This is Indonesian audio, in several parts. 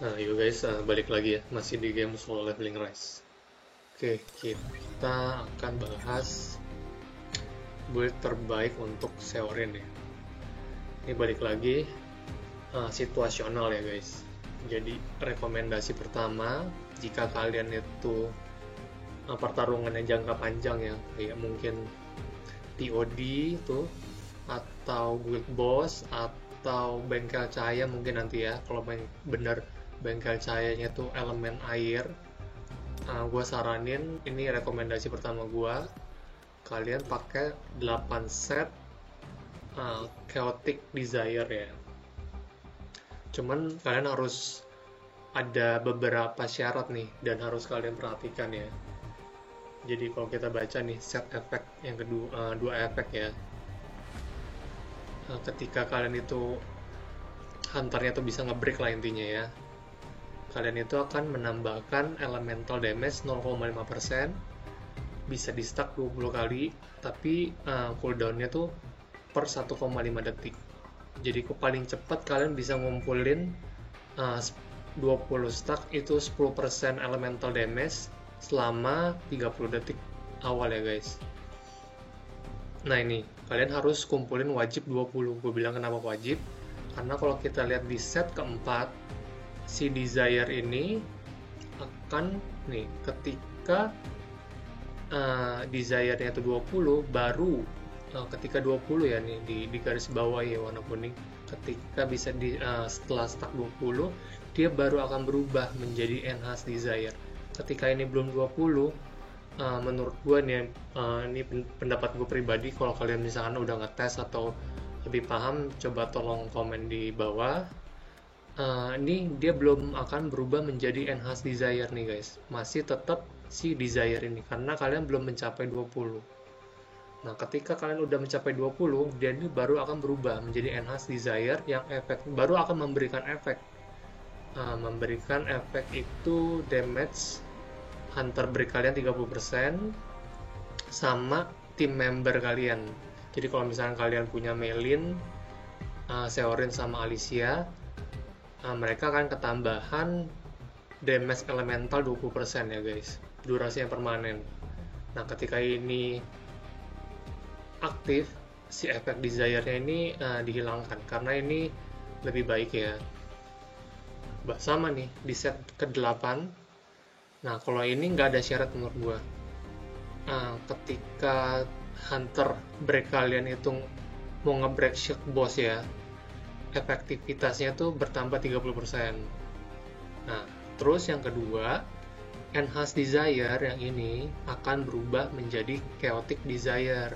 Nah, yuk guys, balik lagi ya, masih di game Solo Leveling Rise. Oke, kita akan bahas build terbaik untuk Seorin ya. Ini balik lagi, situasional ya guys. Jadi, rekomendasi pertama, jika kalian itu pertarungannya jangka panjang ya, kayak mungkin TOD itu, atau Guild Boss, atau Bengkel Cahaya mungkin nanti ya, kalau bener bengkel cahayanya tuh elemen air. Gue saranin, ini rekomendasi pertama gue, kalian pakai 8 set Chaotic Desire ya. Cuman kalian harus ada beberapa syarat nih dan harus kalian perhatikan ya. Jadi kalau kita baca nih set efek yang kedua, dua efek ya. Ketika kalian itu hunternya tuh bisa nge-break lah intinya ya, kalian itu akan menambahkan elemental damage 0,5%, bisa di stack 20 kali, tapi cooldownnya tuh per 1,5 detik. Jadi paling cepat kalian bisa ngumpulin 20 stack itu 10% elemental damage selama 30 detik awal ya guys. Nah ini, kalian harus kumpulin wajib 20. Gue bilang kenapa wajib, karena kalau kita lihat di set keempat, si desire ini akan nih ketika desire-nya itu 20 baru ketika 20 ya nih di garis bawah ya warna kuning, ketika bisa setelah stack 20 dia baru akan berubah menjadi enhanced desire. Ketika ini belum 20, menurut gue nih ini pendapat gue pribadi, kalau kalian misalkan udah ngetes atau lebih paham, coba tolong komen di bawah. Ini dia belum akan berubah menjadi enhanced desire nih guys, masih tetap si desire ini karena kalian belum mencapai 20. Nah ketika kalian udah mencapai 20, dia ini baru akan berubah menjadi enhanced desire yang efek baru akan memberikan efek itu damage hunter break kalian 30% sama tim member kalian. Jadi kalau misalnya kalian punya Melin, Seorin sama Alicia, mereka akan ketambahan damage elemental 20% ya guys, durasi yang permanen. Nah ketika ini aktif, si efek desire-nya ini dihilangkan karena ini lebih baik ya. Sama nih di set ke-8. Nah kalau ini nggak ada syarat menurut gua. Ketika hunter break kalian itu mau nge-break shield boss ya, efektivitasnya tuh bertambah 30%. Nah, terus yang kedua, enhanced desire yang ini akan berubah menjadi chaotic desire.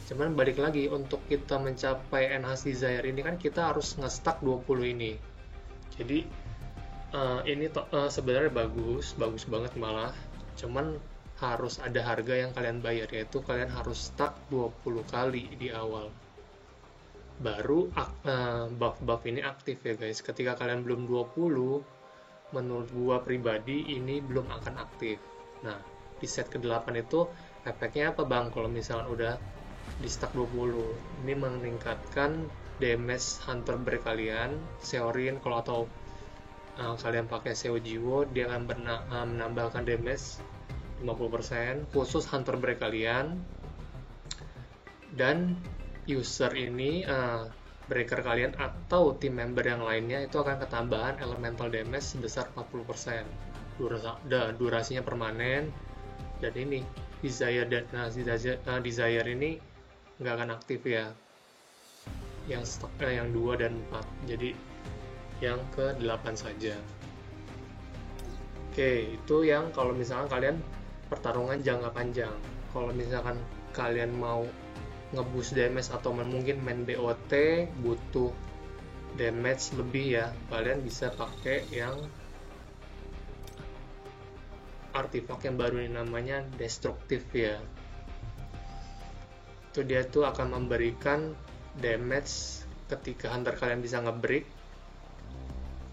Cuman balik lagi, untuk kita mencapai enhanced desire ini kan kita harus nge-stack 20 ini. Jadi ini sebenarnya bagus banget malah. Cuman harus ada harga yang kalian bayar, yaitu kalian harus stack 20 kali di awal. Baru buff-buff ini aktif ya guys. Ketika kalian belum 20, menurut gua pribadi ini belum akan aktif. Nah, di set ke-8 itu efeknya apa bang? Kalau misalnya udah di stack 20, ini meningkatkan damage hunter break kalian. Seorin kalau atau kalian pakai Seo Jiwo, dia akan menambahkan damage 50% khusus hunter break kalian. Dan user ini breaker kalian atau tim member yang lainnya itu akan ketambahan elemental damage sebesar 40%. Durasinya permanen. Dan ini desire desire ini nggak akan aktif ya, yang 2 dan 4, jadi yang ke-8 saja. Oke, itu yang kalau misalkan kalian pertarungan jangka panjang. Kalau misalkan kalian mau ngeboost damage atau mungkin main BOT butuh damage lebih ya, kalian bisa pakai yang artifak yang baru ini, namanya destruktif ya. Itu dia tuh akan memberikan damage ketika hunter kalian bisa ngebreak.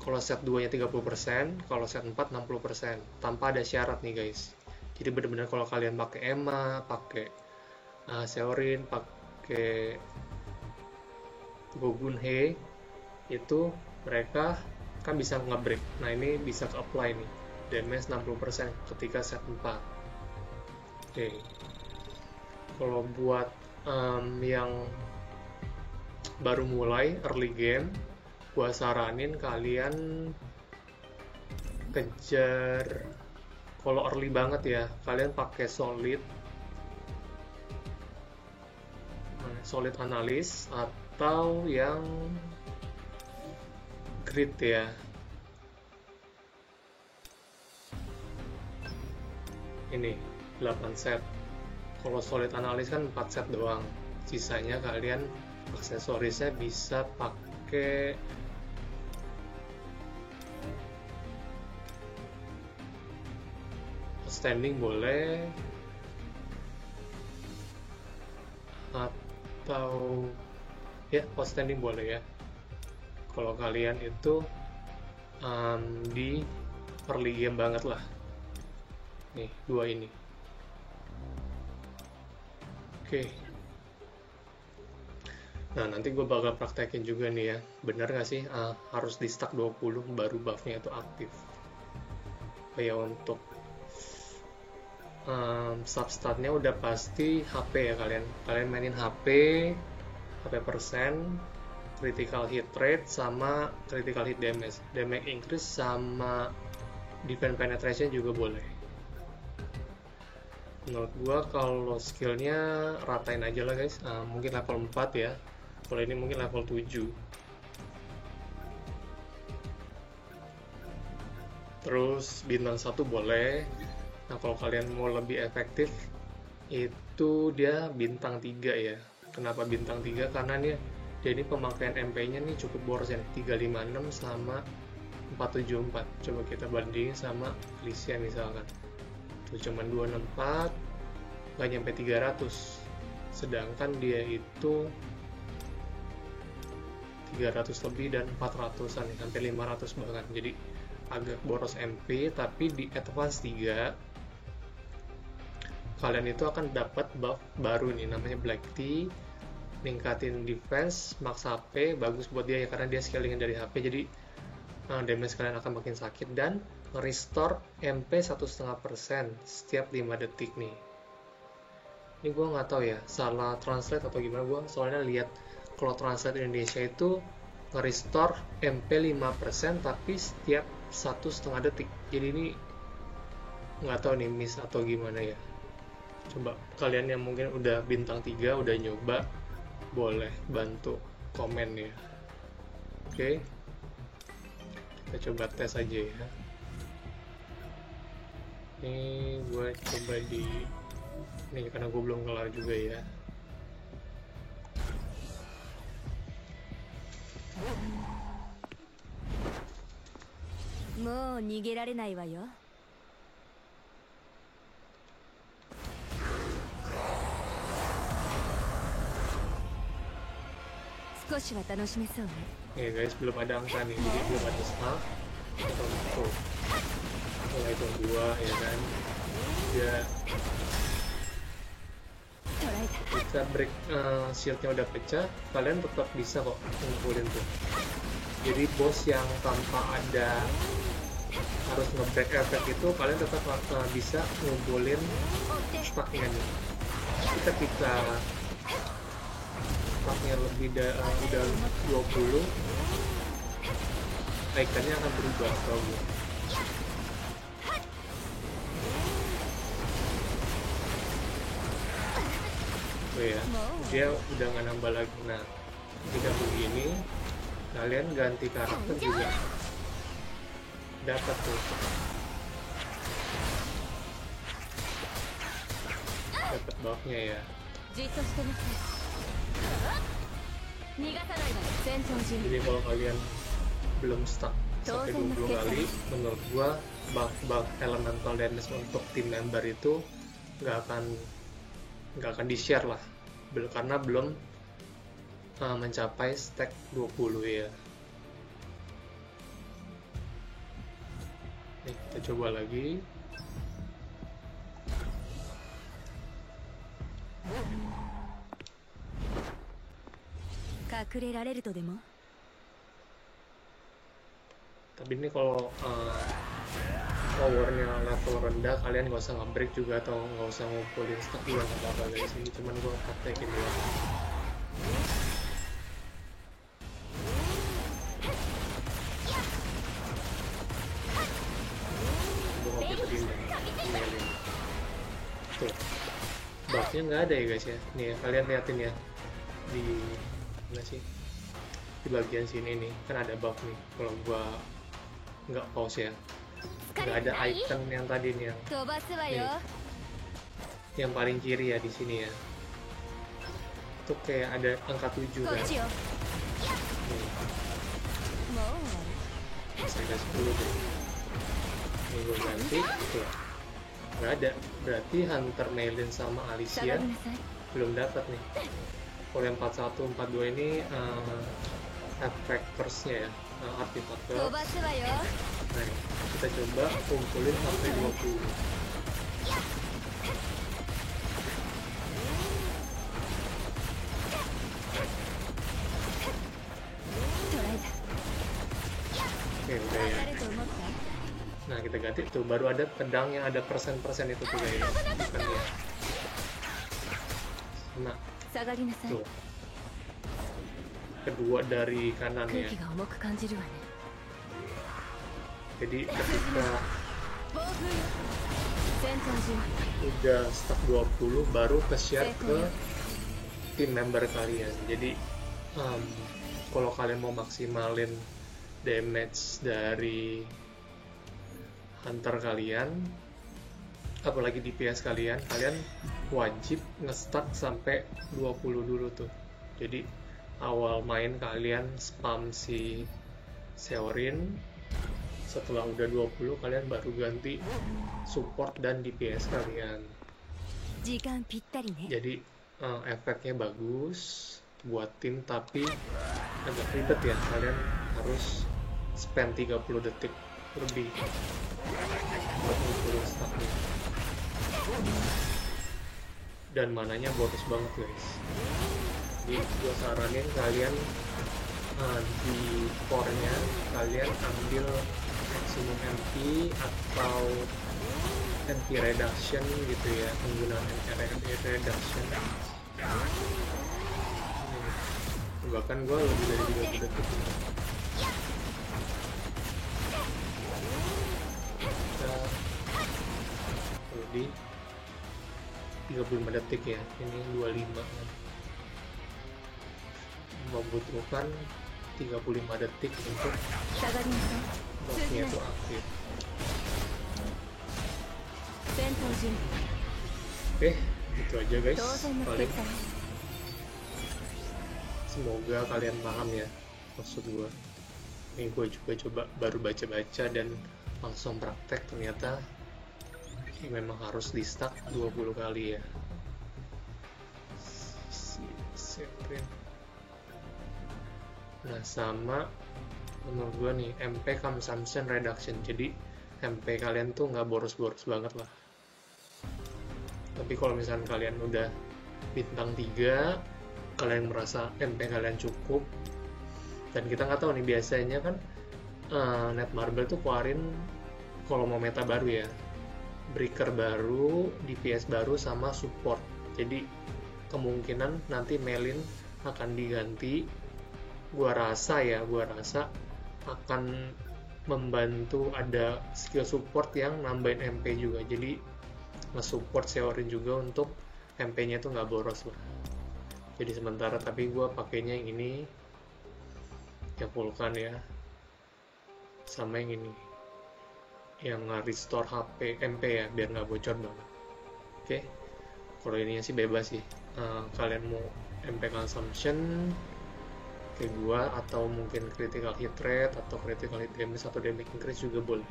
Kalau set 2 nya 30%, kalau set 4 60%, tanpa ada syarat nih guys. Jadi benar-benar kalau kalian pakai Emma, pakai Seorin, pakai Gogunhe, itu mereka kan bisa nge-break. Nah ini bisa ke apply nih, damage 60% ketika set 4. Oke, kalau buat yang baru mulai early game, gua saranin kalian kejar, kalau early banget ya, kalian pakai solid analis atau yang grid ya. Ini 8 set. Kalau solid analis kan 4 set doang. Sisanya kalian aksesorisnya bisa pakai standing boleh, atau ya outstanding boleh ya, kalau kalian itu di early game banget lah. Nih dua ini. Oke. Nah nanti gue bakal praktekin juga nih ya, bener gak sih harus di stack 20 baru buffnya itu aktif. Kayak untuk substatnya udah pasti HP ya, kalian mainin HP persen, critical hit rate sama critical hit damage increase, sama defense penetration juga boleh. Menurut gua kalau skillnya ratain aja lah guys, mungkin level 4 ya, kalau ini mungkin level 7. Terus bintang 1 boleh. Nah kalau kalian mau lebih efektif itu dia bintang 3 ya. Kenapa bintang 3? Karena dia ini pemakaian MP nya nih cukup boros ya, 356 sama 474. Coba kita bandingin sama Alicia misalkan, tuh cuman 264, gak nyampe 300, sedangkan dia itu 300 lebih dan 400an, sampai 500 bahkan. Jadi agak boros MP. Tapi di advance 3 kalian itu akan dapat buff baru nih, namanya Black Tea, ningkatin defense, max HP, bagus buat dia ya karena dia scalingan dari HP, jadi damage kalian akan makin sakit, dan restore MP 1,5% setiap 5 detik nih. Ini gue nggak tahu ya, salah translate atau gimana, gue soalnya lihat kalau translate Indonesia itu nge-restore MP 5% tapi setiap 1,5 detik. Jadi ini nggak tahu nih miss atau gimana ya. Coba kalian yang mungkin udah bintang 3 udah nyoba, boleh bantu komen ya. Oke, kita coba tes aja ya. Ini gue coba ini karena gue belum kelar juga ya. Mau nigerarenai wa yo. 少しは楽しめそうね。Oke guys, belum ada angka nih, jadi belum ada staff. Tuh, mulai tuh 2 ya kan. Ya, jika break shieldnya udah pecah, kalian tetap bisa kok ngumpulin tuh. Jadi boss yang tanpa ada harus nge-break effect itu, kalian tetap bisa ngumpulin stacknya nih. Ketika stacknya lebih udah 20, ikonnya akan berubah kalau tuh ya, dia udah nggak nambah lagi. Nah jika begini kalian ganti karakter juga dapat tuh, dapat buffnya ya. Jadi kalau kalian belum stuck sampai 20 kali, menurut gua buff elemental damage untuk tim member itu nggak akan di share lah, karena belum mencapai stack 20 ya. Nih, kita coba lagi. Tapi ini kalau powernya level rendah, kalian nggak usah nge-break juga atau nggak usah ngumpulin stack juga nggak apa-apa guys. Ini cuman gue praktekin doang. Gue kopi terimbang melin. Tuh, buffnya nggak ada ya guys ya. Nih kalian liatin ya di mana sih, di bagian sini nih kan ada buff nih. Kalau gua nggak pause ya, nggak ada icon yang tadi nih yang paling kiri ya di sini ya. Itu kayak ada angka 7 kan. Nih, saya kasih 10 deh. Ini gue ganti, tuh nggak ada. Berarti Hunter Melin sama Alicia belum dapat nih. Kalau yang 41, 42 ini Effectors-nya ya, artefactor. Nah, kita coba kumpulin sampai 20. Oke, udah ya. Nah, kita ganti tuh, baru ada pedang yang ada persen-persen itu tuh guys, bukan ya. Nah, tuh. Kedua dari kanan ya. Jadi ketika udah stuck 20 baru ke share ke tim member kalian. Jadi kalau kalian mau maksimalin damage dari hunter kalian, apalagi DPS kalian wajib nge-start sampai 20 dulu tuh. Jadi awal main kalian spam si Seorin, setelah udah 20 kalian baru ganti support dan DPS kalian. Jadi efeknya bagus buat tim, tapi agak ribet ya, kalian harus spend 30 detik lebih buat ngumpulin stacknya. Dan mananya boros banget guys. Jadi gue saranin kalian di core-nya kalian ambil maksimum MP atau MP reduction gitu ya, penggunaan MP reduction. Bahkan gue lebih dari 30 detik. Jadi 35 detik ya, ini 25 kan. Membutuhkan 35 detik untuk buffnya itu aktif. Oke, gitu aja guys. Paling semoga kalian paham ya maksud gue. Ini gue juga coba baru baca-baca dan langsung praktek, ternyata memang harus di stack 20 kali ya. Nah, sama menurut gue nih MP consumption reduction, jadi MP kalian tuh nggak boros-boros banget lah. Tapi kalau misalnya kalian udah bintang 3, kalian merasa MP kalian cukup, dan kita nggak tahu nih, biasanya kan Netmarble tuh keluarin kalau mau meta baru ya, breaker baru, DPS baru, sama support. Jadi kemungkinan nanti Melin akan diganti. Gua rasa akan membantu ada skill support yang nambahin MP juga. Jadi nge-support Seorin juga untuk MP-nya tuh nggak boros lah. Jadi sementara, tapi gua pakainya yang ini, yang Vulkan ya, sama yang ini, yang restore HP MP ya, biar nggak bocor banget. Oke, kalau ininya sih bebas sih. Kalian mau MP consumption kayak gua, atau mungkin critical hit rate, atau critical hit damage, atau damage increase juga boleh.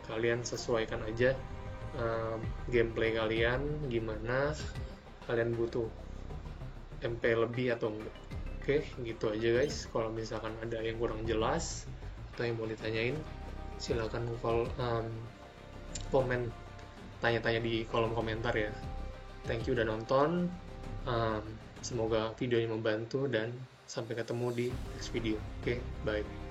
Kalian sesuaikan aja gameplay kalian gimana, kalian butuh MP lebih atau enggak. Oke, gitu aja guys. Kalau misalkan ada yang kurang jelas atau yang mau ditanyain, silakan komen, tanya-tanya di kolom komentar ya. Thank you udah nonton. Semoga videonya membantu, dan sampai ketemu di next video. Oke, bye.